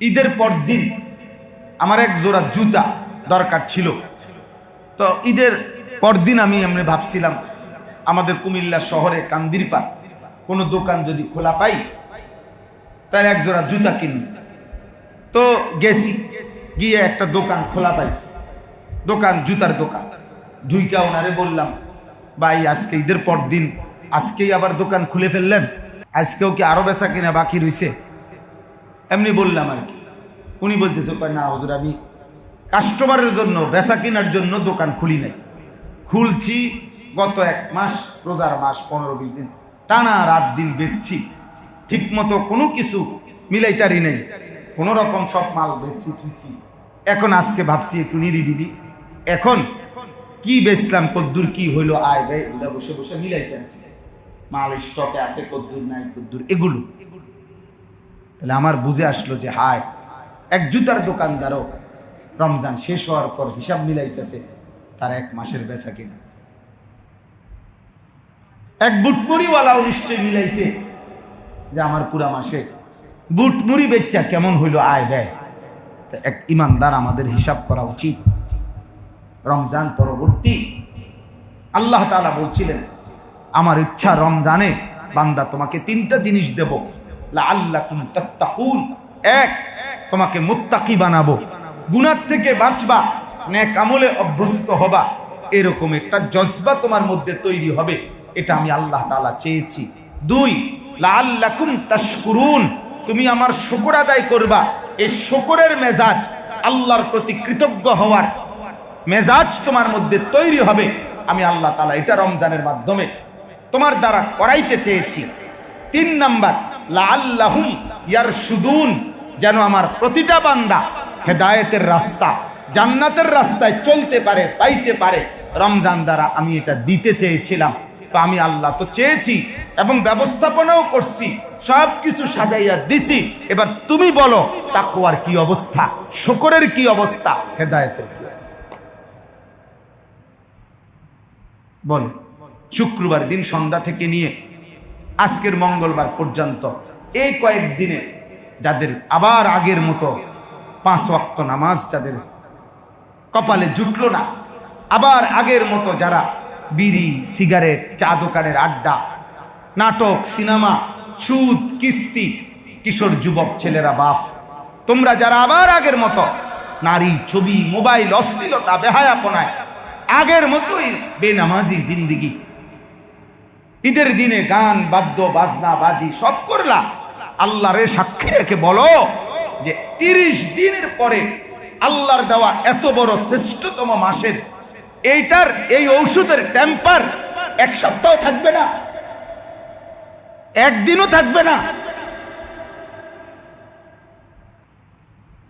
ঈদের পর দিন আমার এক জোড়া জুতা দরকার ছিল। তো ঈদের পরদিন আমি এমনি ভাবছিলাম আমাদের কুমিল্লা শহরে কান্দিরপাড় কোনো দোকান যদি খোলা পাই তাহলে এক জোড়া জুতা কিনব। তো গেছি, গিয়ে একটা দোকান খোলা পাইছি, দোকান জুতার দোকান। ঢুইকা ওনারে বললাম, ভাই আজকে ঈদের পর দিন, আজকেই আবার দোকান খুলে ফেললেন, আজকেও কি আরো বেচা কিনা বাকি রয়েছে? এমনি বললাম আর কি। উনি বলতেছে, না হুজুর, আমি কাস্টমারের জন্য, বেচা কেনার জন্য দোকান খুলি নাই, খুলছি গত 1 মাস, রোজার মাস 15-20 দিন টানা রাত দিন বেচছি, ঠিক মতো কোনো কিছু মিলাইতারি নেই, কোনো রকম সব মাল বেচছি তুইছি। এখন আজকে ভাবছি একটু নিরিবিলি, এখন কি বেচলাম, কদ্দুর কি হইলো, আয় ব্যয় এগুলা বসে বসে মিলাইতে আছি, মাল স্টকে আছে কদ্দুর নাই কদ্দুর, এগুলো। তাহলে আমার বুঝে আসলো যে হায়, এক জুতার দোকানদারও রমজান শেষ হওয়ার পর হিসাব মিলাইতেছে তার 1 মাসের বেচা কিনা। এক বুটমুড়িওয়ালাও নিশ্চয় মিলাইছে যে আমার পুরা মাসে বুটমুড়ি বেচা কেমন হইলো আয় ব্যয়। এক ইমানদার আমাদের হিসাব করা উচিত। রমজান পরবর্তী আল্লাহ তাআলা বলছিলেন, আমার ইচ্ছা রমজানে বান্দা তোমাকে 3টা জিনিস দেব, লাআল্লাকুম তাত্তাকুন। 1, তোমাকে মুত্তাকি বানাবো, গুনাহ থেকে বাঁচবা, নেক আমলে অভ্যস্ত হবা, এরকম একটা জজবা তোমার মধ্যে তৈরি হবে, এটা আমি আল্লাহ তাআলা চেয়েছি। 2, লাআল্লাকুম তাশকুরুন, তুমি আমার শুকর আদায় করবা, এই শুকরের মেজাজ, আল্লাহর প্রতি কৃতজ্ঞ হওয়ার মেজাজ তোমার মধ্যে তৈরি হবে, আমি আল্লাহ তাআলা এটা রমজানের মাধ্যমে তোমার দ্বারা করাইতে চেয়েছি। 3 নাম্বার, লাআল্লাহুম ইয়ারশুদুন, যেন আমার প্রতিটা বান্দা হেদায়েতের রাস্তা, জান্নাতের রাস্তায় চলতে পারে, পাইতে পারে, রমজান দ্বারা আমি এটা দিতে চেয়েছিলাম। তো আমি আল্লাহ তো চেয়েছি এবং ব্যবস্থাপনাও করছি, সব কিছু সাজাইয়া দিছি। এবার তুমি বলো তাকওয়ার কি অবস্থা, শুকরের কি অবস্থা, হেদায়েতের কি অবস্থা? বল। শুক্রবার দিন সন্ধ্যা থেকে নিয়ে আজকের মঙ্গলবার পর্যন্ত এই কয়েকদিনে যাদের আবার আগের মতো 5 ওয়াক্ত নামাজ যাদের কপালে জুটলো না, আবার আগের মতো যারা বিড়ি, সিগারেট, চা দোকানের আড্ডা, নাটক, সিনেমা, সুদ, কিস্তি, কিশোর যুবক ছেলেরা বাপ, তোমরা যারা আবার আগের মতো নারী, ছবি, মোবাইল, অশ্লীলতা, বেহায়াপনায় আগের মতোই বেনামাজি জিন্দিগি, ঈদের দিনে গান, বাদ্য, বাজনা, বাজি সব করলা, আল্লাহরে সাক্ষী রেখে বলো যে 30 দিনের পরে আল্লাহর দেওয়া এত বড় শ্রেষ্ঠতম মাসের এইটার এই ঔষধের টেম্পার 1 সপ্তাহ থাকবে না, 1 দিনও থাকবে না।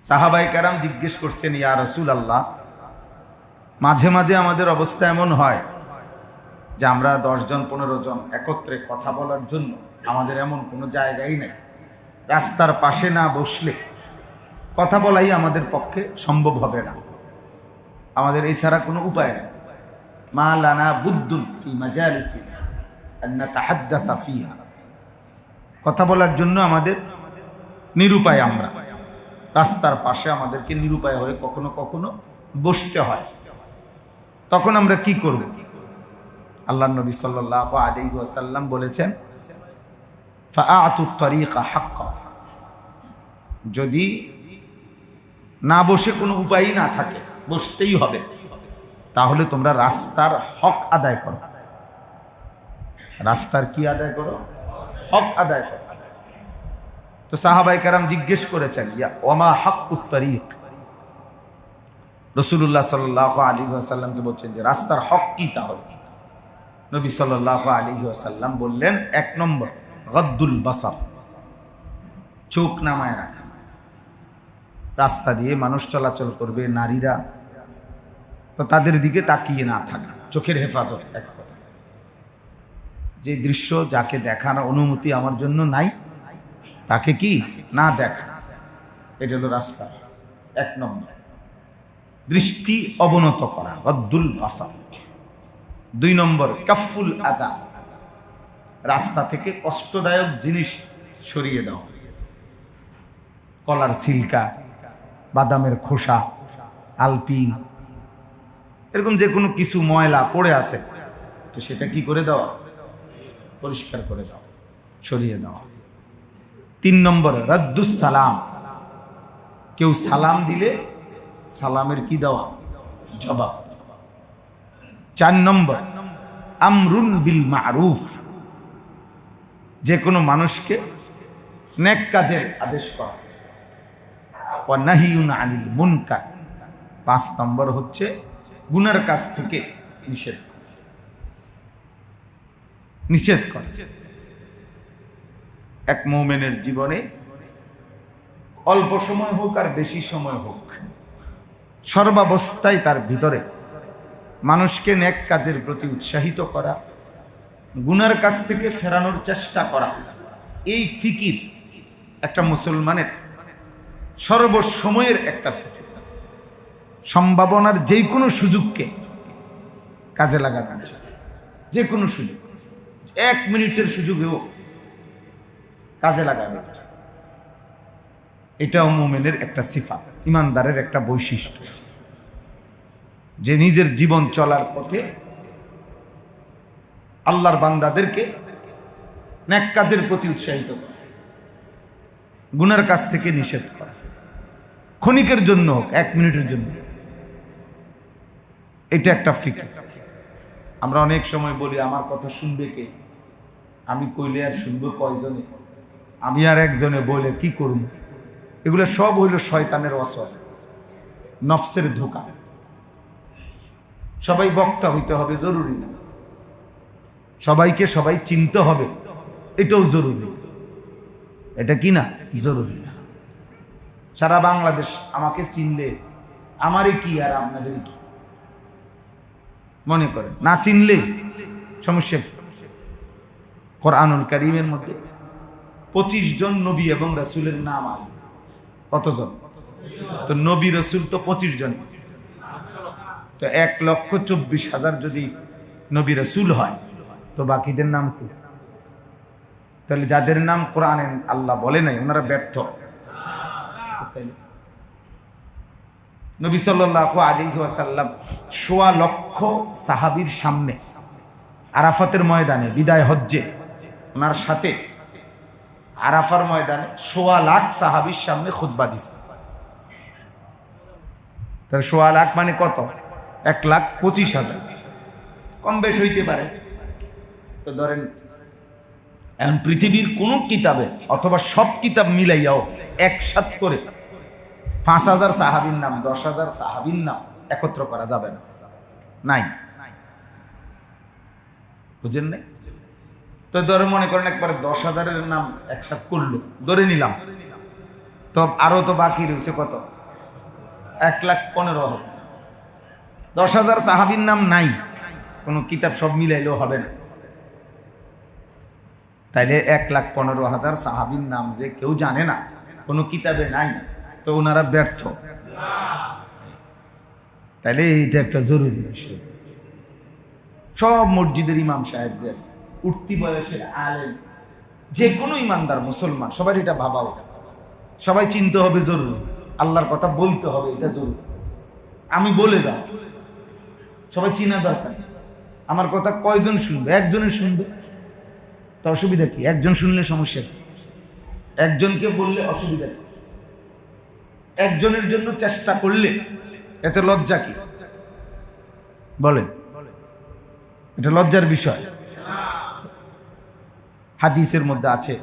সাহাবায়ে কেরাম জিজ্ঞেস করছেন, ইয়া রাসূলুল্লাহ, মাঝে মাঝে আমাদের অবস্থা এমন হয় যে আমরা 10 জন 15 জন একত্রে কথা বলার জন্য আমাদের এমন কোনো জায়গাই নেই, রাস্তার পাশে না বসলে কথা বলাই আমাদের পক্ষে সম্ভব হবে না, আমাদের এছাড়া কোনো উপায় নেই। মা লানা বুদ্দুন ফি মাজালিসি আন নাতাহাদ্দাসা ফিহা, কথা বলার জন্য আমাদের নিরুপায়, আমরা রাস্তার পাশে আমাদেরকে নিরুপায় হয়ে কখনো কখনো বসতে হয়। তখন আমরা কি করব? আল্লাহর নবী সাল্লাল্লাহু আলাইহি ওয়াসাল্লাম বলেছেন, ফাআতুত তারিকা হাক্কা, যদি না বসে কোনো উপায়ই না থাকে, বসতেই হবে, তাহলে তোমরা রাস্তার হক আদায় করো। রাস্তার কি আদায় করো? হক আদায় করো। তো সাহাবায়ে কেরাম জিজ্ঞেস করেছেন, ইয়া ওমা হাক্কুত তারিক, রাসূলুল্লাহ সাল্লাল্লাহু আলাইহি ওয়াসাল্লামকে বলছেন যে রাস্তার হক কি? তাহলে নবী সাল্লাল্লাহু আলাইহি ওয়াসাল্লাম বললেন, 1 নম্বর গদ্দুল বাসার, চোখ নামায় রাখা। রাস্তা দিয়ে মানুষ চলাচল করবে, নারীরা, তো তাদের দিকে তাকিয়ে না থাকা, চোখের হেফাজত। এক কথা, যে দৃশ্য যাকে দেখার অনুমতি আমার জন্য নাই তাকে কি না দেখা, এটা হলো রাস্তা। 1 নম্বর দৃষ্টি অবনত করা, গদ্দুল বাসার। 2 নম্বর কাফুল আদা, রাস্তা থেকে কষ্টদায়ক জিনিস সরিয়ে দাও। কলার ছিলকা, বাদামের খোসা, আলপিন, এরকম যে কোনো কিছু ময়লা পড়ে আছে, তো সেটা কি করে দেওয়া? পরিষ্কার করে দাও, সরিয়ে দাও। 3 নম্বর রাদ্দুস সালাম, কেউ সালাম দিলে সালামের কি দেওয়া? জবাব। 4 নম্বর আমরুন বিল মারুফ, যে কোনো মানুষকে নেক কাজের আদেশ করা। ওয়া নাহিয়ুন আনিল মুনকার, 5 নম্বর হচ্ছে গুনার কাজ থেকে নিষেধ করা। এক মুমিনের জীবনে অল্প সময় হোক আর বেশি সময় হোক, সর্বাবস্থায় তার ভিতরে মানুষকে নেক কাজের প্রতি উৎসাহিত করা, গুনার কাছ থেকে ফেরানোর চেষ্টা করা, এই ফিকির একটা মুসলমানের সর্বসময়ের একটা ফিকির। সম্ভাবনার যে কোনো সুযোগকে কাজে লাগানো, যে কোনো সুযোগ, 1 মিনিটের সুযোগেও কাজে লাগাবে, এটাও মুমিনের একটা সিফাত, ইমানদারের একটা বৈশিষ্ট্য, যে নিজের জীবন চলার পথে আল্লাহর বান্দাদেরকে নেক কাজের প্রতি উৎসাহিত করে, গুনার কাজ থেকে নিষেধ করে, ক্ষণিকের জন্য হোক, 1 মিনিটের জন্য। এটা একটা ফিকির। আমরা অনেক সময় বলি আমার কথা শুনবে কে, আমি কইলে আর শুনবো কয়জনে, আমি আর একজনে বলে কি করব? এগুলো সব হইল শয়তানের ওয়াসওয়াসা, নফসের ধোঁকা। সবাই বক্তা হইতে হবে জরুরি না, সবাইকে সবাই চিনতে হবে এটাও জরুরি, এটা কি না জরুরি না। সারা বাংলাদেশ আমাকে চিনলে আমারই কি আর আপনাদেরই কি? মনে করেন না চিনলে সমস্যা কি? কোরআনুল কারীমের মধ্যে 25 জন নবী এবং রাসূলের নাম আছে। কতজন? তো নবী রাসূল তো 25 জন, তো 1,24,000 যদি নবী রাসূল হয় তো বাকিদের নাম কি? তাহলে যাদের নাম কোরআনে আল্লাহ বলে নাই ওনারা ব্যর্থ। নবী সাল্লাল্লাহু আলাইহি ওয়াসাল্লাম 1.25 লক্ষ সাহাবীর সামনে আরাফাতের ময়দানে বিদায় হজ্জে ওনার সাথে আরাফার ময়দানে 1.25 লাখ সাহাবীর সামনে খুতবা দিয়েছে। তাহলে 1.25 লাখ মানে কত? 1,25,000, কম বেশ হইতে পারে। তো ধরেন এখন পৃথিবীর কোন কিতাবে অথবা সব কিতাব মিলাইয়াও একসাথে করে 5,000 সাহাবীর নাম, 10,000 সাহাবীর নাম একত্র করা যাবে না, নাই। বুঝেন নাই? তো ধরে মনে করেন একবার 10,000-এর নাম একসাথে করলো, ধরে নিলাম, তো আরো তো বাকি রয়েছে কত? 1,15,000। 10,000 সাহাবীর নাম নাই, কোনো কিতাব সব মিলাইলেও হবে না। তাইলে 1,15,000 সাহাবীর নাম যে কেউ জানে না, কোনো কিতাবে নাই, তো ওনারা ব্যর্থ। তাইলে এটা একটা জরুরি বিষয়। সব মসজিদের ইমাম সাহেবদের, উঠতি বয়সের আলেম, যে কোনো ইমানদার মুসলমান সবাই এটা ভাবা উচিত। সবাই চিনতে হবে জরুরি, আল্লাহর কথা বলতে হবে, এটা জরুরি। আমি বলে যাও, সবাই চিনা দরকার। আমার কথা কয়জন শুনবে? একজনের শুনবে, তা অসুবিধা কি? একজন শুনলে সমস্যা কি? একজনকে বললে অসুবিধা কি? একজনের জন্য চেষ্টা করলে এতে লজ্জা কি? বলেন, এটা লজ্জার বিষয়? হাদিসের মধ্যে আছে,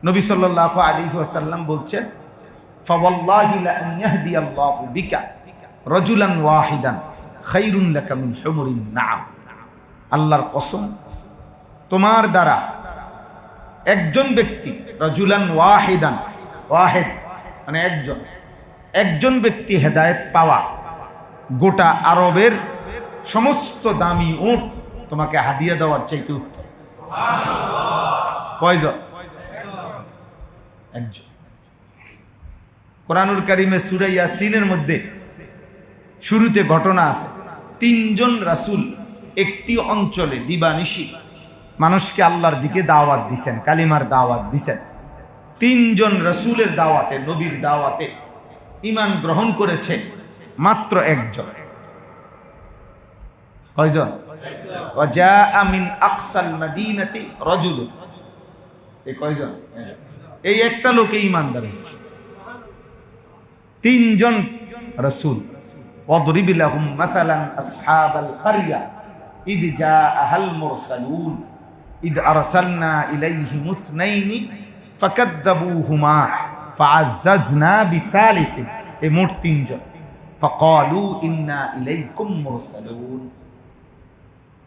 নবী সাল্লাল্লাহু আলাইহি ওয়াসাল্লাম বলছেন, ফাওয়াল্লাহি লা আন ইয়াহদিয়াল্লাহু বিকা রাজুলান ওয়াহিদান খায়রুন লাকা মিন হুমুরিন নাআম। আল্লাহর কসম, তোমার দ্বারা একজন ব্যক্তি, রাজুলান ওয়াহিদান, ওয়াহিদ মানে একজন, একজন ব্যক্তি হেদায়েত পাওয়া গোটা আরবের সমস্ত দামি উট তোমাকে হাদিয়া দেওয়ার চাইতে উত্তম। কয়জন? একজন। কোরআনুল কারীমে সূরা ইয়াসিনের মধ্যে শুরুতে ঘটনা আছে, 3 জন রাসূল একটি অঞ্চলে দিবানিশি মানুষকে আল্লাহর দিকে দাওয়াত দিছেন, কালিমার দাওয়াত দিছেন। তিনজন রাসূলের দাওয়াতে, নবীর দাওয়াতে ঈমান গ্রহণ করেছে মাত্র একজন। কয়জন? ওয়াজাআ মিন আকসাল মাদিনাতি রাজুল। এই কয়জন? এই একটা লোকে ঈমানদার হয়েছে। তিনজন রাসূল। ওয়াদরিব লাহুম মাসালান আসহাবাল ক্বরিয়া ইয জাআহাল মুরসালুন ইয আরসালনা ইলাইহিম ইসনাইনি ফাকাযযাবুহুমা ফাআজ্জাজনা বিসালিসিন। এই মোট তিনজন। ফাকালু ইন্না ইলাইকুম মুরসালুন।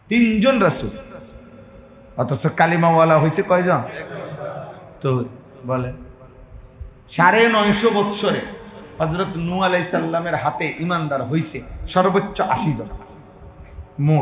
তিনজন রাসূল, অথচ কালিমাওয়ালা হয়েছে কয়জন? তো বলেন 950 বৎসরে হযরত নূহ আলাইহিস সালামের হাতে ঈমানদার হয়েছে সর্বোচ্চ 80 জন।